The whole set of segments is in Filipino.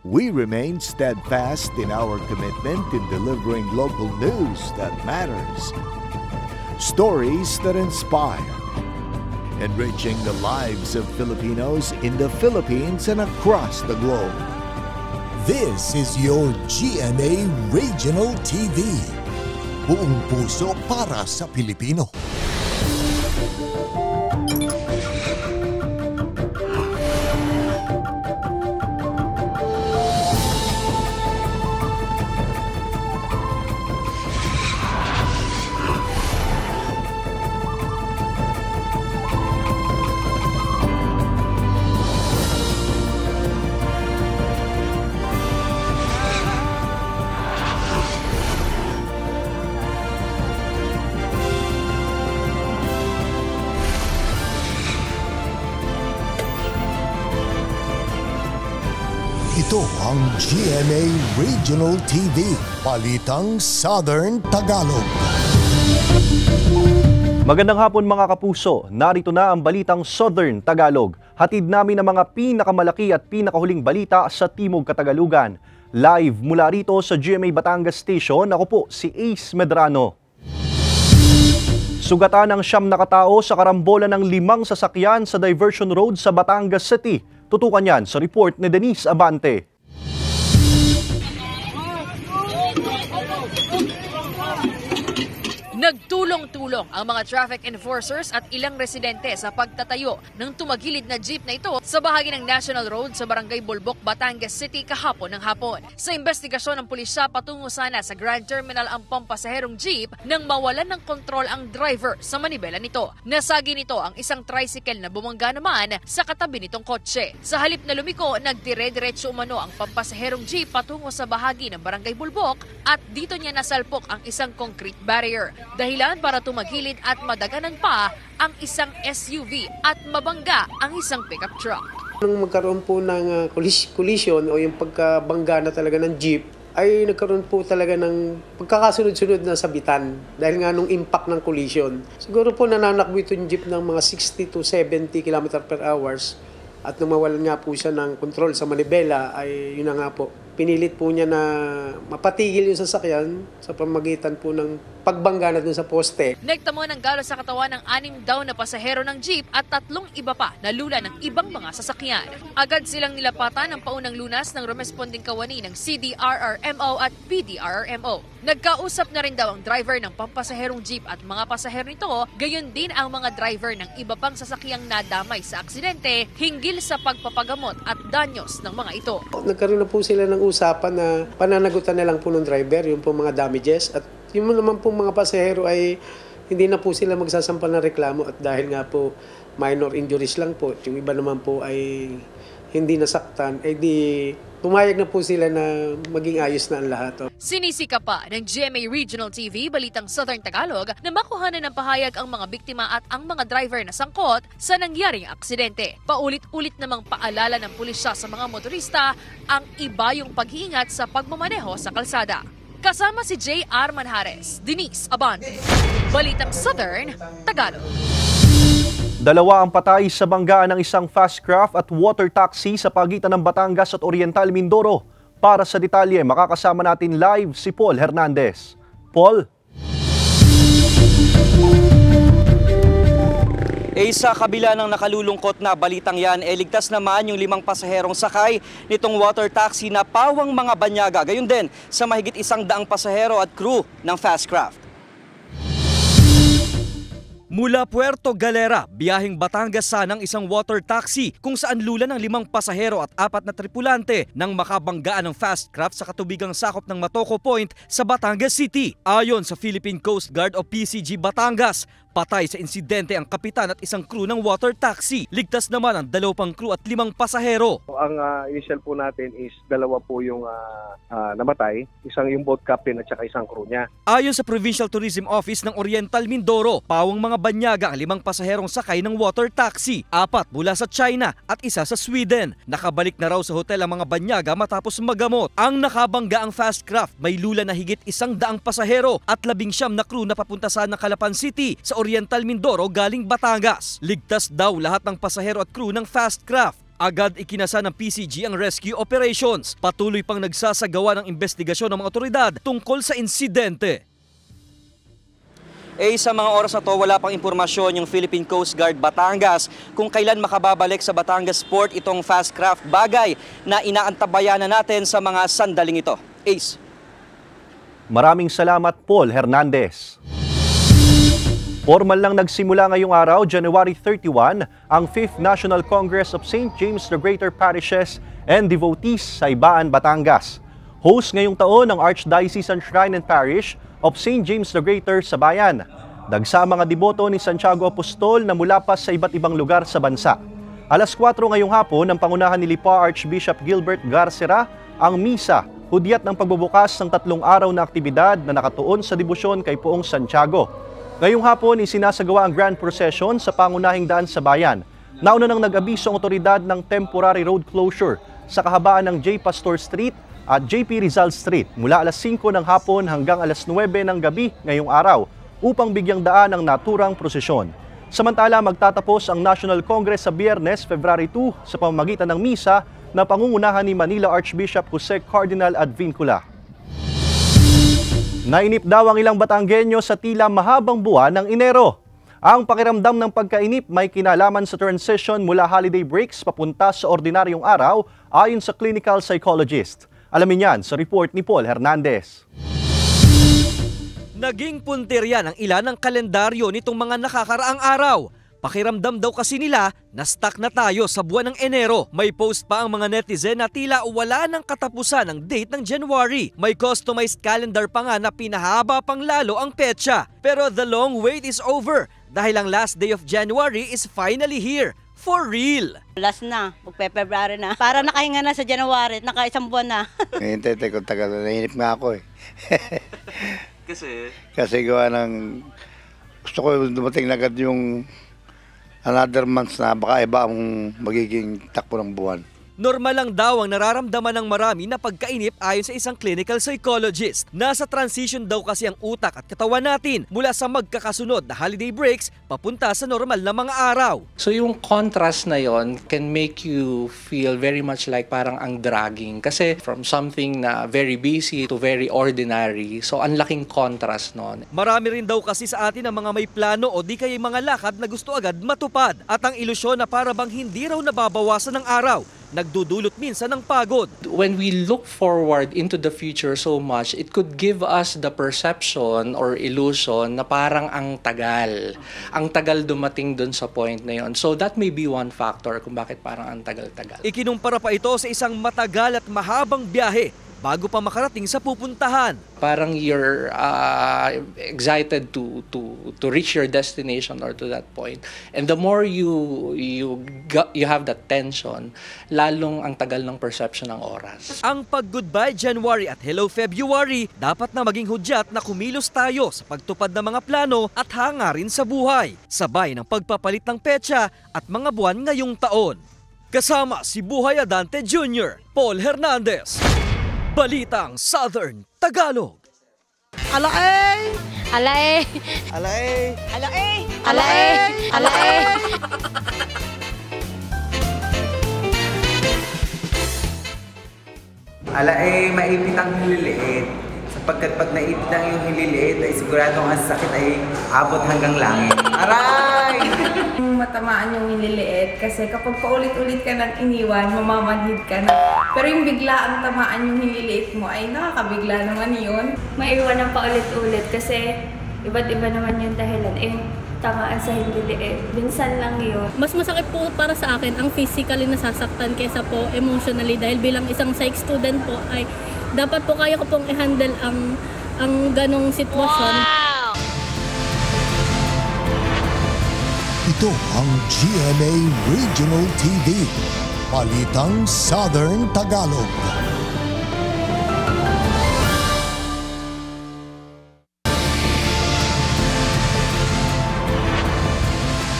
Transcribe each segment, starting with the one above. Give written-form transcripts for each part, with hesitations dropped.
We remain steadfast in our commitment in delivering local news that matters. Stories that inspire. Enriching the lives of Filipinos in the Philippines and across the globe. This is your GMA Regional TV. Buong puso para sa Pilipino. Ito ang GMA Regional TV, Balitang Southern Tagalog. Magandang hapon mga kapuso, narito na ang Balitang Southern Tagalog. Hatid namin ang mga pinakamalaki at pinakahuling balita sa Timog Katagalugan. Live mula rito sa GMA Batangas Station, ako po si Ace Medrano. Sugatan ng 9 na katao sa karambola ng 5 sasakyan sa Diversion Road sa Batangas City. Tutukan yan sa report ni Denise Abante. Nagtulong-tulong ang mga traffic enforcers at ilang residente sa pagtatayo ng tumagilid na jeep na ito sa bahagi ng National Road sa Barangay Bulbok, Batangas City kahapon ng hapon. Sa investigasyon ng pulisya, patungo sana sa Grand Terminal ang pampasaherong jeep nang mawalan ng kontrol ang driver sa manibela nito. Nasagi nito ang isang tricycle na bumangga naman sa katabi nitong kotse. Sa halip na lumiko, nagdire-diretso umano ang pampasaherong jeep patungo sa bahagi ng Barangay Bulbok at dito niya nasalpok ang isang concrete barrier. Dahilan para tumagilid at madaganan pa ang isang SUV at mabangga ang isang pickup truck. Nung magkaroon po ng collision o yung pagkabangga na talaga ng jeep, ay nagkaroon po talaga ng pagkakasunod-sunod na sabitan dahil nga nung impact ng collision. Siguro po nananakbo itong jeep ng mga 60 to 70 km per hours at nung mawalan nga po siya ng control sa manibela ay yun na nga po. Pinilit po niya na mapatigil yung sasakyan sa pamagitan po ng pagbangga na dun sa poste. Nagtamo ng galo sa katawan ng 6 daw na pasahero ng jeep at 3 iba pa na lula ng ibang mga sasakyan. Agad silang nilapatan ng paunang lunas ng rumesponding kawani ng CDRRMO at PDRRMO. Nagkausap na rin daw ang driver ng pampasaherong jeep at mga pasahero nito, gayon din ang mga driver ng iba pang sasakyang nadamay sa aksidente hinggil sa pagpapagamot at danyos ng mga ito. Nagkaroon na po sila ng usapan na pananagutan na lang po ng driver yung po mga damages at yung naman po mga pasahero ay hindi na po sila magsasampa ng reklamo at dahil nga po minor injuries lang po, yung iba naman po ay hindi nasaktan, eh di pumayag na po sila na maging ayos na ang lahat. Sinisika pa ng GMA Regional TV, Balitang Southern Tagalog, na makuhanan ng pahayag ang mga biktima at ang mga driver na sangkot sa nangyaring aksidente. Paulit-ulit namang paalala ng pulisya sa mga motorista ang iba yung pag-iingat sa pagmamaneho sa kalsada. Kasama si J.R. Manjares, Denise Abante, Balitang Southern Tagalog. 2 ang patay sa banggaan ng isang fast craft at water taxi sa pagitan ng Batangas at Oriental Mindoro. Para sa detalye, makakasama natin live si Paul Hernandez. Paul? Sa kabila ng nakalulungkot na balitang yan, ligtas naman yung 5 pasaherong sakay nitong water taxi na pawang mga banyaga. Gayon din sa mahigit 100 pasahero at crew ng fast craft. Mula Puerto Galera, biyaheng Batangas sanang isang water taxi kung saan lula ng 5 pasahero at 4 na tripulante nang makabanggaan ng fast craft sa katubigang sakop ng Matoco Point sa Batangas City. Ayon sa Philippine Coast Guard o PCG Batangas, patay sa insidente ang kapitan at isang crew ng water taxi. Ligtas naman ang 2 pang crew at 5 pasahero. Ang initial po natin is 2 po yung namatay, isang yung boat captain at saka isang crew niya. Ayon sa Provincial Tourism Office ng Oriental Mindoro, pawang mga banyaga ang 5 pasaherong sakay ng water taxi, 4 mula sa China at 1 sa Sweden. Nakabalik na raw sa hotel ang mga banyaga matapos magamot. Ang nakabangga ang fast craft, may lula na higit 100 pasahero at 19 na crew na papunta sa Calapan City sa Oriental Mindoro galing Batangas. Ligtas daw lahat ng pasahero at crew ng fast craft. Agad ikinasa ng PCG ang rescue operations. Patuloy pang nagsasagawa ng investigasyon ng mga otoridad tungkol sa insidente. Sa mga oras na to, wala pang impormasyon yung Philippine Coast Guard Batangas kung kailan makababalik sa Batangas Port itong fast craft, bagay na inaantabayan na natin sa mga sandaling ito. Ace. Maraming salamat, Paul Hernandez. Formal lang nagsimula ngayong araw, January 31, ang 5th National Congress of St. James the Greater Parishes and Devotees sa Ibaan, Batangas. Host ngayong taon ng Archdiocesan Shrine and Parish of St. James the Greater sa bayan. Dagsa mga deboto ni Santiago Apostol na mula pa sa iba't ibang lugar sa bansa. Alas 4 ngayong hapon, ng pangunahan ni Lipa Archbishop Gilbert Garcera ang misa, hudyat ng pagbubukas ng 3 araw na aktibidad na nakatuon sa debosyon kay Poong Santiago. Ngayong hapon, isinasagawa ang Grand Procession sa pangunahing daan sa bayan. Nauna nang nag-abiso ang otoridad ng temporary road closure sa kahabaan ng J. Pastor Street at JP Rizal Street mula alas 5 ng hapon hanggang alas 9 ng gabi ngayong araw upang bigyang daan ang naturang prosesyon. Samantala, magtatapos ang National Congress sa Biyernes, February 2 sa pamamagitan ng misa na pangungunahan ni Manila Archbishop Jose Cardinal Advincula. Nainip daw ang ilang Batanggenyo sa tila mahabang buwan ng Enero. Ang pakiramdam ng pagkainip may kinalaman sa transition mula holiday breaks papunta sa ordinaryong araw ayon sa clinical psychologist. Alamin yan sa report ni Paul Hernandez. Naging punterya ng ilan ang kalendaryo nitong mga nakakaraang araw. Pakiramdam daw kasi nila na stuck na tayo sa buwan ng Enero. May post pa ang mga netizen na tila wala ng katapusan ng date ng January. May customized calendar pa nga na pinahaba pang lalo ang petsa. Pero the long wait is over dahil ang last day of January is finally here. For real! Last na, magpe-February na. Para nakahinga na sa January, naka-1 buwan na. Hintay ko tagal, nahinip nga ako eh. Kasi? Kasi gawa ng, gusto ko dumating na agad yung another months na baka iba ang magiging takbo ng buwan. Normal lang daw ang nararamdaman ng marami na pagkainip ayon sa isang clinical psychologist. Nasa transition daw kasi ang utak at katawan natin mula sa magkakasunod na holiday breaks papunta sa normal na mga araw. So yung contrast na yon can make you feel very much like parang ang dragging. Kasi from something na very busy to very ordinary, so ang laking contrast nun. Marami rin daw kasi sa atin ang mga may plano o di kaya mga lakad na gusto agad matupad. At ang ilusyon na para bang hindi raw nababawasan ng araw, nagdudulot minsan ng pagod. When we look forward into the future so much, it could give us the perception or illusion na parang ang tagal. Ang tagal dumating dun sa point na yon. So that may be one factor kung bakit parang ang tagal-tagal. Ikinumpara pa ito sa isang matagal at mahabang biyahe bago pa makarating sa pupuntahan. Parang you're excited to reach your destination or to that point. And the more you have that tension, lalong ang tagal ng perception ng oras. Ang pag-goodbye January at hello February, dapat na maging hudyat na kumilos tayo sa pagtupad ng mga plano at hangarin sa buhay. Sabay ng pagpapalit ng petsa at mga buwan ngayong taon. Kasama si Buhay Adante Jr., Paul Hernandez. Balitang Southern Tagalog. Alae! Alae! Alay! Alae! Alae! Alae! Alae, maipit ang hililiit. Sapagkat pag naipit ang yung hililiit ay siguradong ang sakit ay abot hanggang langit. Aray! Matamaan yung nililiit kasi kapag paulit-ulit ka nang iniwan, mamamanhid ka na. Pero yung bigla ang tamaan yung nililiit mo ay nakakabigla naman yun. Maiwan ng paulit-ulit kasi iba't iba naman yung dahilan. Tamaan sa nililiit. Minsan lang yun. Mas masakit po para sa akin ang physically nasasaktan kesa po emotionally dahil bilang isang psych student po ay dapat po kaya ko pong i-handle ang ganong sitwasyon. Ito ang GMA Regional TV, Balitang Southern Tagalog.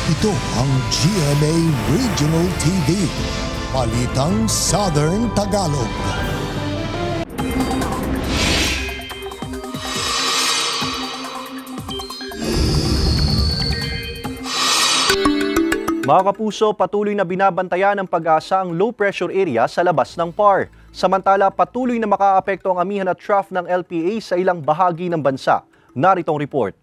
Ito ang GMA Regional TV, Balitang Southern Tagalog. Mga kapuso, patuloy na binabantayan ng Pag-asa ang low pressure area sa labas ng PAR. Samantala, patuloy na makaapekto ang amihan at trough ng LPA sa ilang bahagi ng bansa. Naritong report.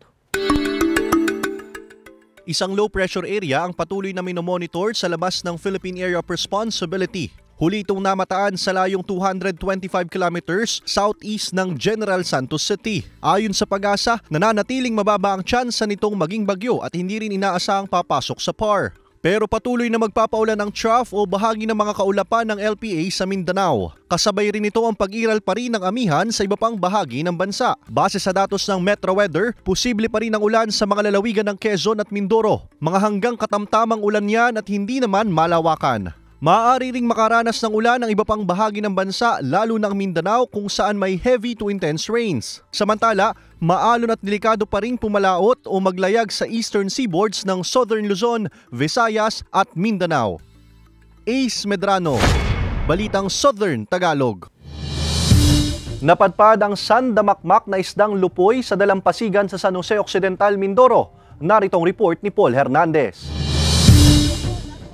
Isang low pressure area ang patuloy na minomonitor sa labas ng Philippine Area of Responsibility. Huli itong namataan sa layong 225 kilometers southeast ng General Santos City. Ayon sa Pag-asa, nananatiling mababa ang tsansa nitong maging bagyo at hindi rin inaasahang papasok sa PAR. Pero patuloy na magpapaulan ang trough o bahagi ng mga kaulapan ng LPA sa Mindanao. Kasabay rin ito ang pag-iral pa rin ng amihan sa iba pang bahagi ng bansa. Base sa datos ng Metro Weather, posible pa rin ang ulan sa mga lalawigan ng Quezon at Mindoro. Mga hanggang katamtamang ulan yan at hindi naman malawakan. Maaari ring makaranas ng ulan ang iba pang bahagi ng bansa lalo ng Mindanao kung saan may heavy to intense rains. Samantala, maalon at delikado pa rin pumalaot o maglayag sa eastern seaboards ng Southern Luzon, Visayas at Mindanao. Ace Medrano, Balitang Southern Tagalog. Napadpad ang sandamakmak na isdang lupoy sa dalampasigan sa San Jose Occidental, Mindoro. Naritong report ni Paul Hernandez.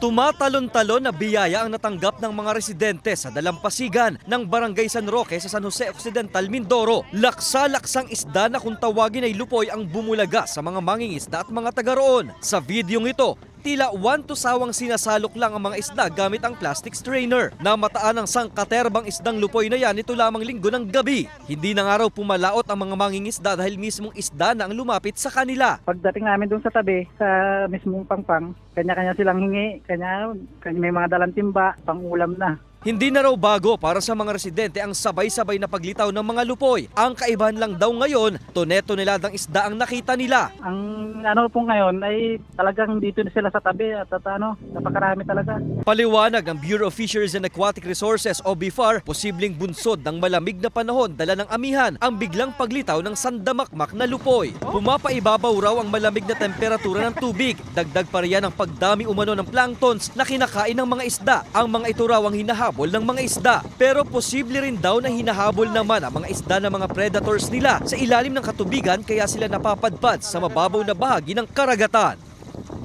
Tumatalon-talon na biyaya ang natanggap ng mga residente sa dalampasigan ng Barangay San Roque sa San Jose Occidental, Mindoro. Laksa-laksang isda na kung tawagin ay lupoy ang bumulaga sa mga mangingisda at mga taga roon. Sa videong ito, tila one-to-sawang sinasalok lang ang mga isda gamit ang plastic strainer. Namataan ang sangkaterbang isdang lupoy na yan ito lamang linggo ng gabi. Hindi na nga raw pumalaot ang mga mangingisda dahil mismong isda na ang lumapit sa kanila. Pagdating namin doon sa tabi, sa mismong pangpang, kanya-kanya silang hingi, kanya may mga dalang timba, pang-ulam na. Hindi na raw bago para sa mga residente ang sabay-sabay na paglitaw ng mga lupoy. Ang kaibahan lang daw ngayon, tone-toneladang isda ang nakita nila. Ang po ngayon ay talagang dito na sila sa tabi at napakarami talaga. Paliwanag ng Bureau of Fisheries and Aquatic Resources o BFAR, posibleng bunsod ng malamig na panahon dala ng amihan ang biglang paglitaw ng sandamakmak na lupoy. Pumapaibabaw raw ang malamig na temperatura ng tubig. Dagdag pa riyan ang pagdami umano ng planktons na kinakain ng mga isda. Ang mga ito raw ang hinahabol ng mga isda. Pero posible rin daw na hinahabol naman ang mga isda ng mga predators nila sa ilalim ng katubigan kaya sila napapadpad sa mababaw na bahagi ng karagatan.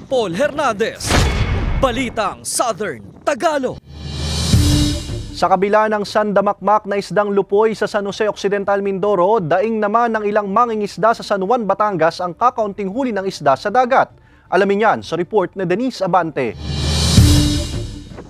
Paul Hernandez, Balitang Southern Tagalog. Sa kabila ng sandamakmak na isdang lupoy sa San Jose Occidental, Mindoro, daing naman ng ilang mangingisda sa San Juan, Batangas ang kakaunting huli ng isda sa dagat. Alamin yan sa report ni Denise Abante.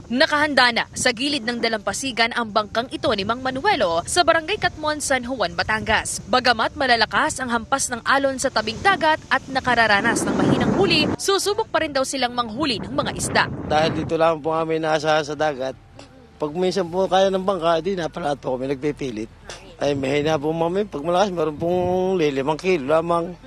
Nakahanda na sa gilid ng dalampasigan ang bangkang ito ni Mang Manuelo sa Barangay Katmon, San Juan, Batangas. Bagamat malalakas ang hampas ng alon sa tabing dagat at nakararanas ng mahinang huli, susubok pa rin daw silang manghuli ng mga isda. Dahil dito lang po kami nasa sa dagat, pag minsan po kaya ng bangka, di napalaat po kami nagpipilit. Ay mahina po mami, pag malakas meron pong 5 kilo lamang.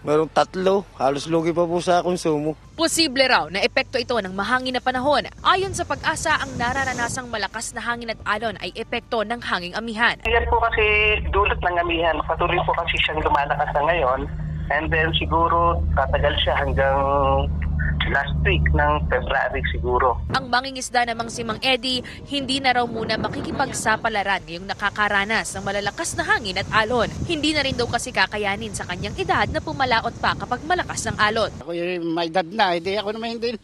Merong 3, halos lugi pa po sa konsumo. Posible raw na epekto ito ng mahangin na panahon. Ayon sa Pag-asa, ang nararanasang malakas na hangin at alon ay epekto ng hanging amihan. Yan po kasi dulot ng amihan. Patuloy po kasi siyang lumalakas na ngayon. And then siguro tatagal siya hanggang last week ng February siguro. Ang mangingisda namang si Mang Eddie, hindi na raw muna makikipagsapalaran ngayong nakakaranas ng malalakas na hangin at alon. Hindi na rin daw kasi kakayanin sa kanyang edad na pumalaot pa kapag malakas ang alon. Ako yung may edad na, ako naman hindi.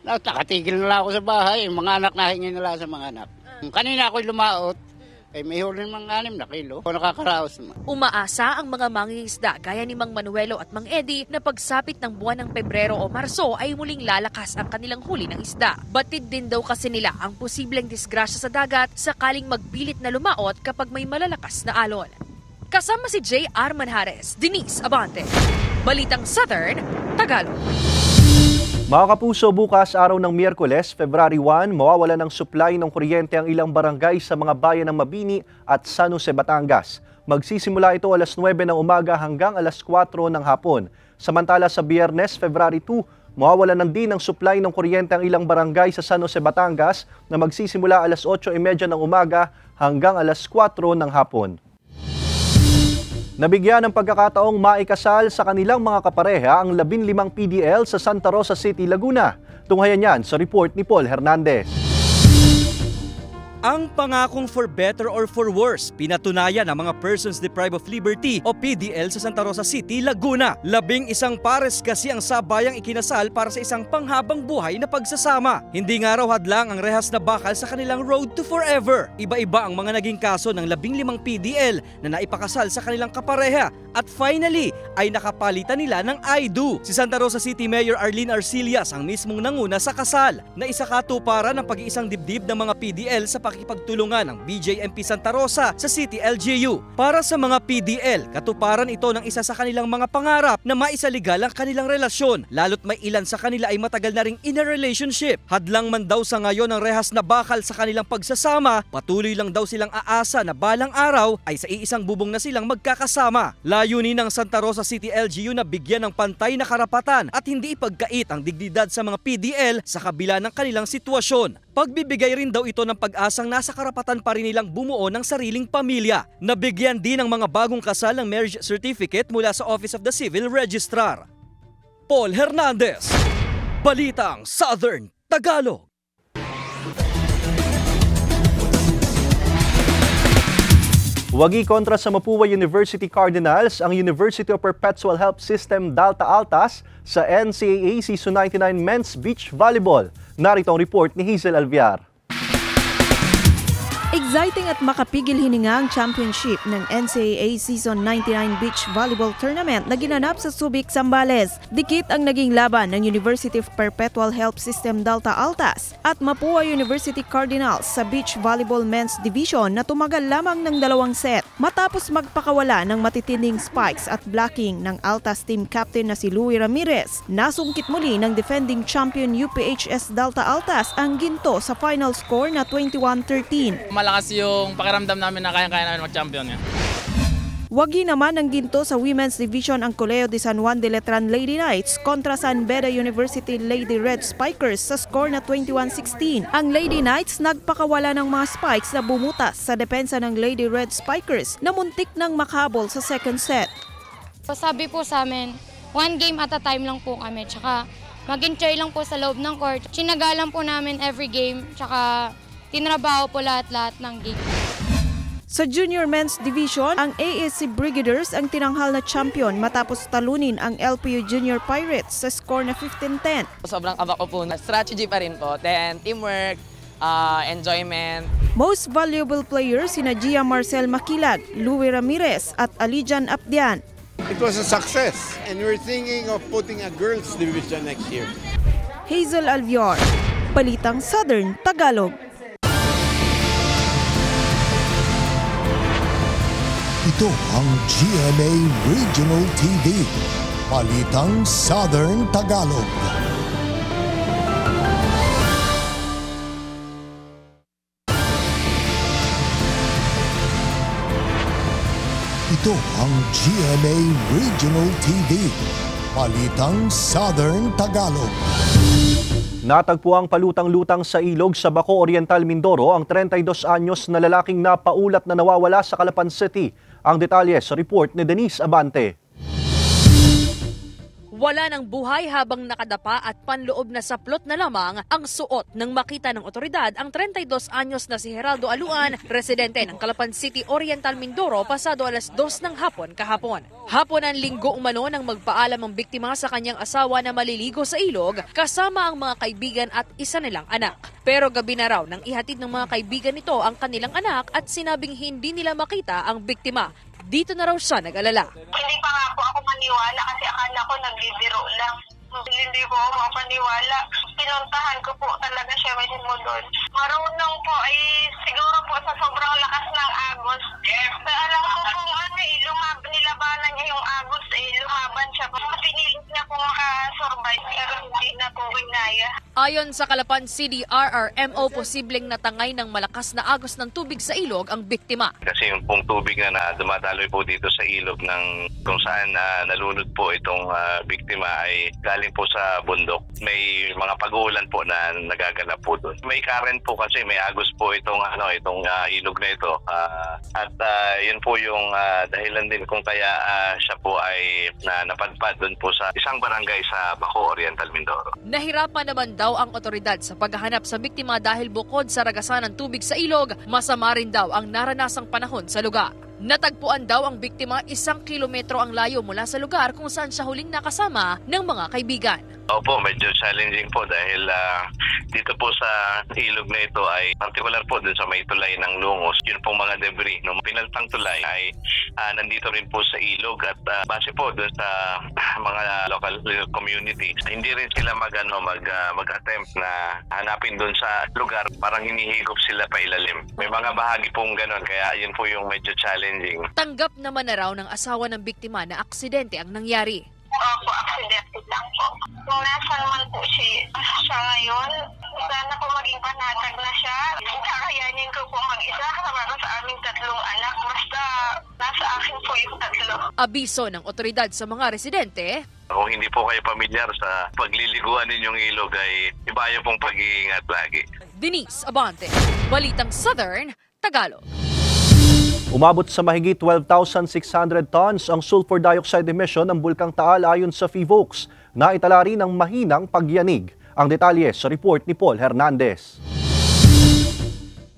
Nakatigil na lang ako sa bahay, yung mga anak nahingi na lang sa mga anak. Kanina ako lumaot, may huli mga 6 na kilo. Nakakaraos naman. Umaasa ang mga mangingisda gaya ni Mang Manuelo at Mang Eddie na pagsapit ng buwan ng Pebrero o Marso ay muling lalakas ang kanilang huli ng isda. Batid din daw kasi nila ang posibleng disgrasya sa dagat sakaling magbilit na lumaot kapag may malalakas na alon. Kasama si J.R. Manjares, Denise Abante, Balitang Southern Tagalog. Mga kapuso, bukas araw ng Miyerkules, February 1, mawawalan ng supply ng kuryente ang ilang barangay sa mga bayan ng Mabini at San Jose, Batangas. Magsisimula ito alas 9 ng umaga hanggang alas 4 ng hapon. Samantala sa Biyernes, February 2, mawawalan din ng supply ng kuryente ang ilang barangay sa San Jose, Batangas na magsisimula alas 8:30 ng umaga hanggang alas 4 ng hapon. Nabigyan ng pagkakataong maikasal sa kanilang mga kapareha ang 15 PDL sa Santa Rosa City, Laguna. Tunghayan yan sa report ni Paul Hernandez. Ang pangakong for better or for worse, pinatunayan ng mga Persons Deprived of Liberty o PDL sa Santa Rosa City, Laguna. 11 pares kasi ang sabayang ikinasal para sa isang panghabang buhay na pagsasama. Hindi nga raw hadlang ang rehas na bakal sa kanilang road to forever. Iba-iba ang mga naging kaso ng 15 PDL na naipakasal sa kanilang kapareha. At finally, ay nakapalitan nila ng I do. Si Santa Rosa City Mayor Arlene Arcillas ang mismong nanguna sa kasal, na isa katuparan ng pag-iisang dibdib ng mga PDL sa pakikipagtulungan ng BJMP Santa Rosa sa City LGU. Para sa mga PDL, katuparan ito ng isa sa kanilang mga pangarap na maisaligal ang kanilang relasyon, lalo't may ilan sa kanila ay matagal na ring in a relationship. Hadlang man daw sa ngayon ang rehas na bakal sa kanilang pagsasama, patuloy lang daw silang aasa na balang araw ay sa iisang bubong na silang magkakasama. Layunin ng Santa Rosa City LGU na bigyan ng pantay na karapatan at hindi ipagkait ang dignidad sa mga PDL sa kabila ng kanilang sitwasyon. Pagbibigay rin daw ito ng pag-asang nasa karapatan pa rin nilang bumuo ng sariling pamilya. Nabigyan din ng mga bagong kasal ng marriage certificate mula sa Office of the Civil Registrar. Paul Hernandez, Balitang Southern Tagalog. Wagi kontra sa Mapua University Cardinals ang University of Perpetual Help System Dalta Altas sa NCAA Season 99 Men's Beach Volleyball. Narito ang report ni Hazel Alviar. Exciting at makapigil hininga ang championship ng NCAA Season 99 Beach Volleyball Tournament na ginanap sa Subic, Zambales. Dikit ang naging laban ng University of Perpetual Help System Dalta Altas at Mapua University Cardinals sa Beach Volleyball Men's Division na tumagal lamang ng 2 set. Matapos magpakawala ng matitinding spikes at blocking ng Altas team captain na si Louie Ramirez, nasungkit muli ng defending champion UPHS Dalta Altas ang ginto sa final score na 21-13. Malakas yung pakiramdam namin na kayang-kaya namin mag-champion nga. Wagi naman ng ginto sa Women's Division ang Colegio de San Juan de Letran Lady Knights kontra San Beda University Lady Red Spikers sa score na 21-16. Ang Lady Knights nagpakawala ng mga spikes na bumutas sa depensa ng Lady Red Spikers na muntik nang makahabol sa second set. Sabi po sa amin, 1 game at a time lang po kami, tsaka mag-enjoy lang po sa loob ng court. Sinagalan po namin every game, tsaka tinrabaho po lahat-lahat ng game. Sa Junior Men's Division, ang ASC Brigaders ang tinanghal na champion matapos talunin ang LPU Junior Pirates sa score na 15-10. Sobrang abak ko po na strategy pa rin po, then teamwork, enjoyment. Most valuable players sina Gia Marcel Makilag, Louie Ramirez at Alijan Apdian. It was a success and we're thinking of putting a girls division next year. Hazel Alviar, Balitang Southern Tagalog. Ito ang GMA Regional TV, Balitang Southern Tagalog. Ito ang GMA Regional TV, Balitang Southern Tagalog. Natagpuang palutang-lutang sa ilog sa Baco Oriental, Mindoro ang 32 anyos na lalaking napaulat na nawawala sa Calapan City. Ang detalye sa report ni Denise Abante. Wala ng buhay habang nakadapa at panloob na saplot na lamang ang suot nang makita ng otoridad ang 32 anyos na si Geraldo Aluan, residente ng Calapan City, Oriental, Mindoro, pasado alas 2 ng hapon kahapon. Hapon ang linggo umano nang magpaalam ang biktima sa kanyang asawa na maliligo sa ilog kasama ang mga kaibigan at isa nilang anak. Pero gabi na raw nang ihatid ng mga kaibigan nito ang kanilang anak at sinabing hindi nila makita ang biktima. Dito na raw siya nag-alala. Hindi pa nga po ako maniwala kasi akala ko nagbibiro lang. Hindi po ako makapaniwala. Pinuntahan ko po talaga siya mismo doon. Marunong po ay siguro po sa sobrang lakas ng agos. Alam ko kung nilabanan niya yung agos, lumaban siya. Pinilit niya po makasurvive pero hindi na po winaya. Ayon sa Calapan City RRMO, posibleng natangay ng malakas na agos ng tubig sa ilog ang biktima. Kasi yung pong tubig na dumadaloy po dito sa ilog ng kung saan nalunod po itong biktima ay galing po sa bundok. May mga pag-uulan po na nagaganap po doon. May current po kasi, may agos po itong ilog na ito. At yun po yung dahilan din kung kaya siya po ay napadpad doon po sa isang barangay sa Baco Oriental, Mindoro. Nahirapan naman daw daw ang otoridad sa paghahanap sa biktima dahil bukod sa ragasan ng tubig sa ilog, masama rin daw ang naranasang panahon sa lugar. Natagpuan daw ang biktima 1 kilometro ang layo mula sa lugar kung saan siya huling nakasama ng mga kaibigan. Opo, medyo challenging po dahil dito po sa ilog na ito ay particular po dun sa may tulay ng Lungos. Yun pong mga debris. Nung pinaltang tulay ay nandito rin po sa ilog at base po dun sa mga local community. Hindi rin sila mag-attempt na hanapin dun sa lugar. Parang hinihigop sila pa ilalim. May mga bahagi pong ganun kaya yun po yung medyo challenging. Tanggap naman na raw ng asawa ng biktima na aksidente ang nangyari. Opo, aksidente lang po. Kung nasan man po siya ngayon, sana po maging panatag na siya. Kakayanin ko po mag-isa para sa aming 3 anak. Basta nasa akin po yung 3. Abiso ng otoridad sa mga residente. Kung hindi po kayo pamilyar sa pagliliguan ninyong ilog ay ibayo pong pag-iingat lagi. Denise Abante, Balitang Southern, Tagalog. Umabot sa mahigit 12,600 tons ang sulfur dioxide emission ng Bulkang Taal ayon sa PHIVOLCS na itala rin ng mahinang pagyanig. Ang detalye sa report ni Paul Hernandez.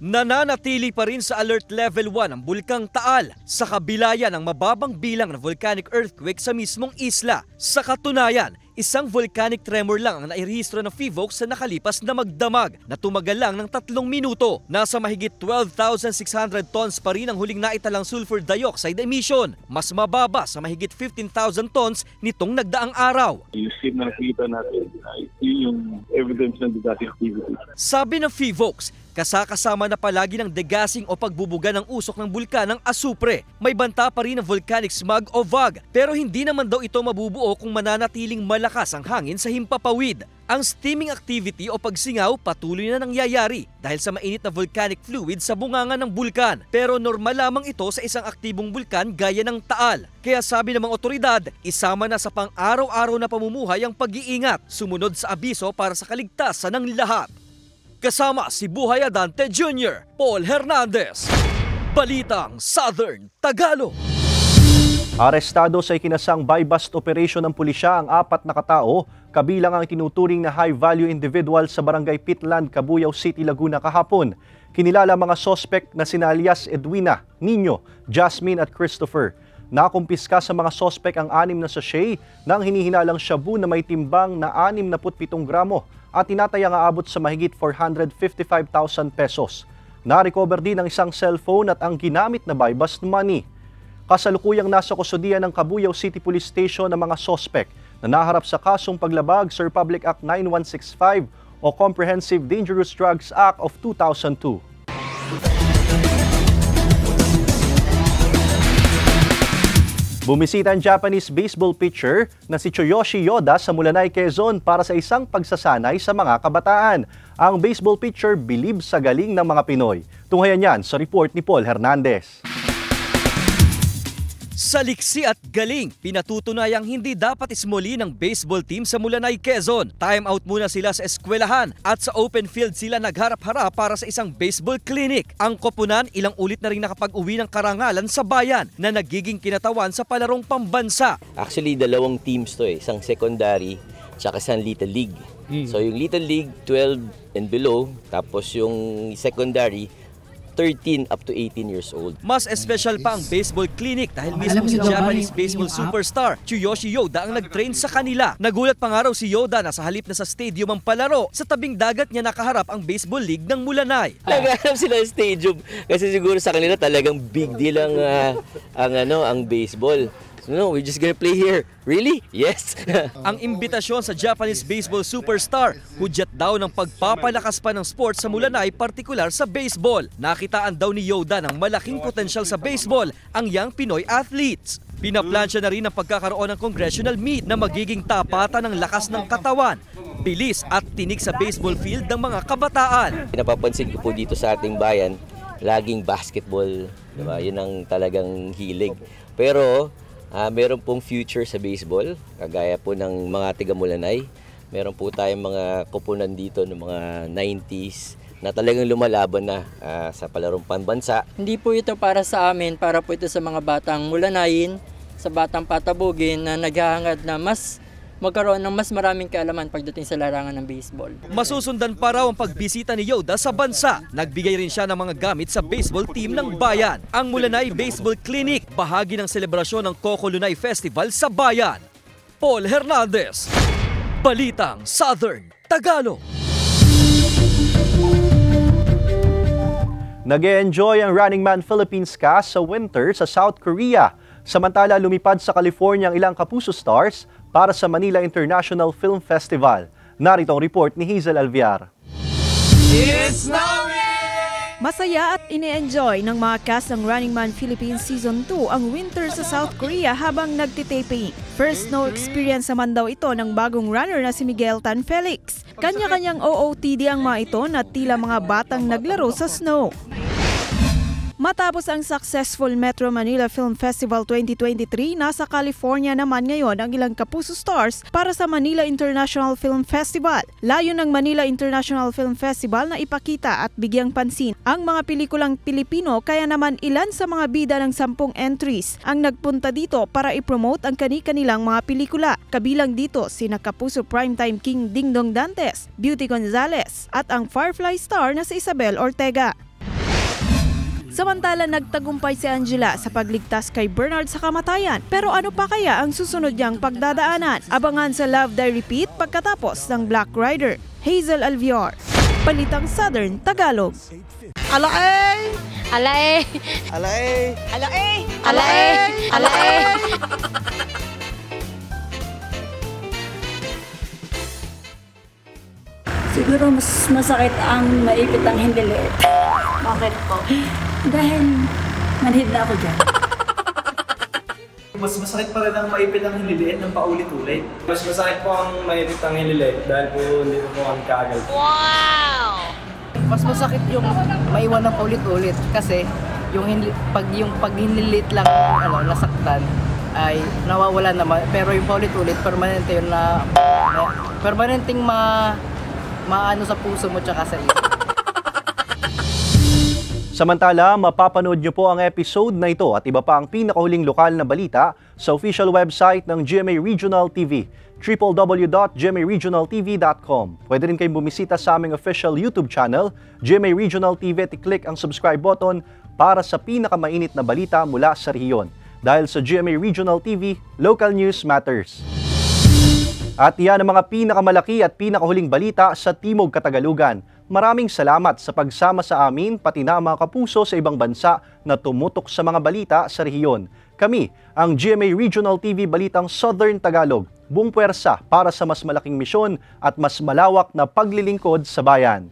Nananatili pa rin sa alert level 1 ang Bulkang Taal sa kabila ng mababang bilang ng volcanic earthquake sa mismong isla. Sa katunayan, isang volcanic tremor lang ang nairehistro ng PHIVOLCS sa nakalipas na magdamag na tumagal lang ng 3 minuto. Nasa mahigit 12,600 tons pa rin ang huling naitalang sulfur dioxide emission. Mas mababa sa mahigit 15,000 tons nitong nagdaang araw. Yung steam na nakikita natin, yun yung evidence ng degassing activity. Sabi ng PHIVOLCS, kasakasama na palagi ng degassing o pagbubuga ng usok ng bulkan ng asupre. May banta pa rin ng volcanic smog o VOG, pero hindi naman daw ito mabubuo kung mananatiling malakas ang hangin sa himpapawid. Ang steaming activity o pagsingaw patuloy na nangyayari dahil sa mainit na volcanic fluid sa bunganga ng bulkan. Pero normal lamang ito sa isang aktibong bulkan gaya ng Taal. Kaya sabi ng mga otoridad, isama na sa pang-araw-araw na pamumuhay ang pag-iingat, sumunod sa abiso para sa kaligtasan ng lahat. Kasama si Buhay Adante Jr., Paul Hernandez, Balitang Southern Tagalog. Arestado sa ikinasang buy-bust operation ng pulisya ang 4 na katao, kabilang ang tinuturing na high-value individual sa Barangay Pitland, Cabuyao City, Laguna kahapon. Kinilala mga sospek na sina alias Edwina, Nino, Jasmine at Christopher. Nakumpiska sa mga sospek ang 6 na sachet ng hinihinalang shabu na may timbang na 67 gramo at tinatayang aabot sa mahigit 455,000 pesos. Na-recover din ang isang cellphone at ang ginamit na buy-bust money. Kasalukuyang nasa kustudiya ng Cabuyao City Police Station ang mga sospek na naharap sa kasong paglabag sa Republic Act 9165 o Comprehensive Dangerous Drugs Act of 2002. Bumisita ang Japanese baseball pitcher na si Tsuyoshi Yoda sa Mulanay, Quezon para sa isang pagsasanay sa mga kabataan. Ang baseball pitcher bilib sa galing ng mga Pinoy. Tunghayan yan sa report ni Paul Hernandez. Sa liksi at galing, pinatutunayang hindi dapat ismuli ng baseball team sa Mulanay, Quezon. Time out muna sila sa eskwelahan at sa open field sila nagharap-harap para sa isang baseball clinic. Ang koponan ilang ulit na rin nakapag-uwi ng karangalan sa bayan na nagiging kinatawan sa palarong pambansa. Actually, 2 teams to isang secondary tsaka isang Little League. So yung Little League, 12 and below, tapos yung secondary, 13 up to 18 years old. Mas espesyal pa ang baseball clinic dahil mismo si Japanese baseball superstar Tsuyoshi Yoda ang nag-train sa kanila. Nagulat pa nga raw si Yoda na sa halip na sa stadium ang palaro, sa tabing dagat niya nakaharap ang baseball league ng Mulanay. Naghahanap sila ng stadium kasi siguro sa kanila talagang big deal ang baseball. No, we're just gonna play here. Really? Yes. Ang imbitasyon sa Japanese baseball superstar, hudyat daw ng pagpapalakas pa ng sports sa Mulanay, partikular sa baseball. Nakitaan daw ni Yoda ng malaking potensyal sa baseball ang young Pinoy athletes. Pinaplansya na rin ang pagkakaroon ng congressional meet na magiging tapatan ng lakas ng katawan, bilis at tinig sa baseball field ng mga kabataan. Napapansin ko po dito sa ating bayan, laging basketball, diba? Yun ang talagang hilig. Pero meron pong future sa baseball, kagaya po ng mga tiga-Mulanay. Meron po tayong mga koponan dito ng mga 90s na talagang lumalaban na sa palarong pambansa. Hindi po ito para sa amin, para po ito sa mga batang Mulanayin, sa batang patabugin na naghahangad na mas magkaroon ng mas maraming kaalaman pagdating sa larangan ng baseball. Masusundan pa raw ang pagbisita ni Yoda sa bansa. Nagbigay rin siya ng mga gamit sa baseball team ng bayan. Ang Mulanay Baseball Clinic, bahagi ng selebrasyon ng Coco Lunay Festival sa bayan. Paul Hernandez, Balitang Southern Tagalog. Nag-e-enjoy ang Running Man Philippines cast sa winter sa South Korea. Samantala, lumipad sa California ang ilang Kapuso stars para sa Manila International Film Festival. Narito ang report ni Hazel Alviar. Masaya at ine-enjoy ng mga cast ng Running Man Philippines Season 2 ang winter sa South Korea habang nagtitaping. First snow experience naman daw ito ng bagong runner na si Miguel Tan Felix. Kanya-kanyang OOTD ang mga ito na tila mga batang naglaro sa snow. Matapos ang successful Metro Manila Film Festival 2023, nasa California naman ngayon ang ilang Kapuso stars para sa Manila International Film Festival. Layo ng Manila International Film Festival na ipakita at bigyang pansin ang mga pelikulang Pilipino, kaya naman ilan sa mga bida ng 10 entries ang nagpunta dito para ipromote ang kani-kanilang mga pelikula. Kabilang dito sina Kapuso Primetime King Dingdong Dantes, Beauty Gonzalez at ang Firefly star na si Isabel Ortega. Samantala, nagtagumpay si Angela sa pagligtas kay Bernard sa kamatayan. Pero ano pa kaya ang susunod niyang pagdadaanan? Abangan sa Love Die Repeat pagkatapos ng Black Rider. Hazel Alviar, Balitang Southern Tagalog. Alae! Alae! Alae! Alae! Alae! Alae! Siguro mas masakit ang maipit ang hindi liit. Bakit po? Dahil manhid na ako dyan. Mas masakit pa rin ang maipit ang hililiit ng paulit-ulit. Mas masakit po ang maipit ang hililiit dahil po hindi po ang kaagad. Wow! Mas masakit yung maiwan ng paulit-ulit kasi yung pag hiniliit lang nasaktan ay nawawala naman, pero yung paulit-ulit permanente yun na permanenteng maano sa puso mo tsaka sa iyo. Samantala, mapapanood nyo po ang episode na ito at iba pa ang pinakahuling lokal na balita sa official website ng GMA Regional TV, www.gmaregionaltv.com. Pwede rin kayong bumisita sa aming official YouTube channel, GMA Regional TV, at i-click ang subscribe button para sa pinakamainit na balita mula sa rehiyon. Dahil sa GMA Regional TV, local news matters. At iyan ang mga pinakamalaki at pinakahuling balita sa Timog Katagalugan. Maraming salamat sa pagsama sa amin, pati na mga kapuso sa ibang bansa na tumutok sa mga balita sa rehiyon. Kami, ang GMA Regional TV Balitang Southern Tagalog, buong puwersa para sa mas malaking misyon at mas malawak na paglilingkod sa bayan.